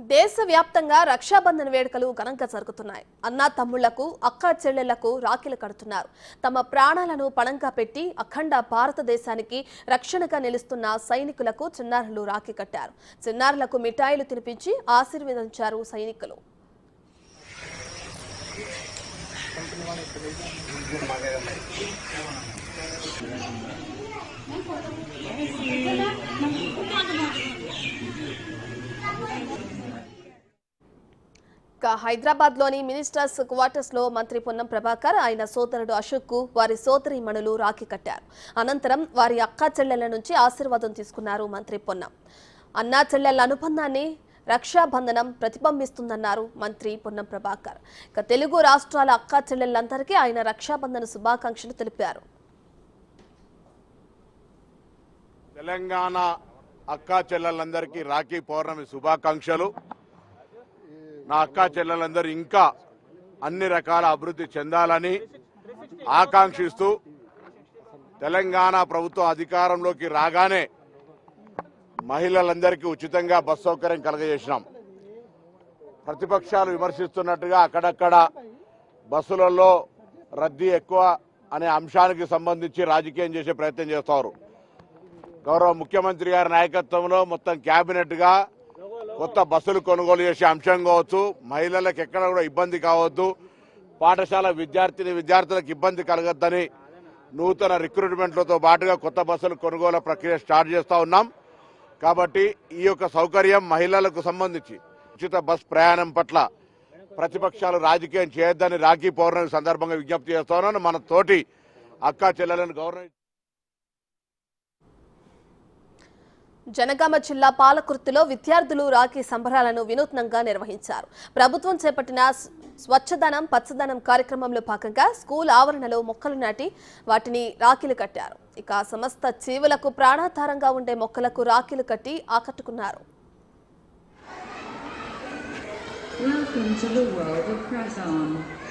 దేశవ్యాప్తంగా రక్షాబంధన్ వేడుకలు ఘనంగా జరుగుతున్నాయి. అన్నా తమ్ముళ్లకు, అక్క చెల్లెళ్లకు రాఖీలు కడుతున్నారు. తమ ప్రాణాలను పణంగా పెట్టి అఖండ భారతదేశానికి రక్షణగా నిలుస్తున్న సైనికులకు చిన్నారులు రాఖీ కట్టారు. చిన్నారులకు మిఠాయిలు తినిపించి ఆశీర్వదించారు సైనికులు. హైదరాబాద్ లోని మినిస్టర్స్ క్వార్టర్స్ లో మంత్రి పొన్నం ప్రభాకర్ ఆయన సోదరుడు అశోక్ కు వారి సోదరీమణులు రాఖీ కట్టారు. అనంతరం వారి అక్కా చెల్లెళ్ల నుంచి ఆశీర్వాదం తీసుకున్నారు మంత్రి పొన్నం. అన్నా చెల్లెళ్ల అనుబంధాన్ని రక్షాబంధనం ప్రతిబింబిస్తుందన్నారు మంత్రి పొన్నం ప్రభాకర్. తెలుగు రాష్ట్రాల అక్కా చెల్లెళ్లందరికీ ఆయన రక్షాబంధన శుభాకాంక్షలు తెలిపారు. తెలంగాణ అక్కా చెల్లెలందరికీ రాఖీ పౌర్ణమి శుభాకాంక్షలు. నా అక్కా చెల్లెలందరూ ఇంకా అన్ని రకాల అభివృద్ధి చెందాలని ఆకాంక్షిస్తూ తెలంగాణ ప్రభుత్వం అధికారంలోకి రాగానే మహిళలందరికీ ఉచితంగా బస్ సౌకర్యం కలగజేసినాం. ప్రతిపక్షాలు విమర్శిస్తున్నట్టుగా అక్కడక్కడ బస్సులలో రద్దీ ఎక్కువ అనే అంశానికి సంబంధించి రాజకీయం చేసే ప్రయత్నం చేస్తారు. గౌరవ ముఖ్యమంత్రి గారి నాయకత్వంలో మొత్తం కేబినెట్ గా కొత్త బస్సులు కొనుగోలు చేసే అంశం కావచ్చు, మహిళలకు ఎక్కడ కూడా ఇబ్బంది కావద్దు, పాఠశాల విద్యార్థులకు ఇబ్బంది కలగద్దని నూతన రిక్రూట్మెంట్లతో పాటుగా కొత్త బస్సులు కొనుగోలు ప్రక్రియ స్టార్ట్ చేస్తూ ఉన్నాం. కాబట్టి ఈ యొక్క సౌకర్యం మహిళలకు సంబంధించి ఉచిత బస్ ప్రయాణం పట్ల ప్రతిపక్షాలు రాజకీయం చేయొద్దని రాఖీ పౌర్ణమి సందర్భంగా విజ్ఞప్తి చేస్తా ఉన్నాను. మన తోటి అక్కా చెల్లెలను గౌరవం. జనగామ జిల్లా పాలకుర్తిలో విద్యార్థులు రాఖీ సంబరాలను వినూత్నంగా నిర్వహించారు. ప్రభుత్వం చేపట్టిన స్వచ్ఛదనం పచ్చదనం కార్యక్రమంలో భాగంగా స్కూల్ ఆవరణలో మొక్కలు నాటి వాటిని రాఖీలు కట్టారు. ఇక సమస్త జీవులకు ప్రాణాధారంగా ఉండే మొక్కలకు రాఖీలు కట్టి ఆకట్టుకున్నారు. Welcome to the world of Press On.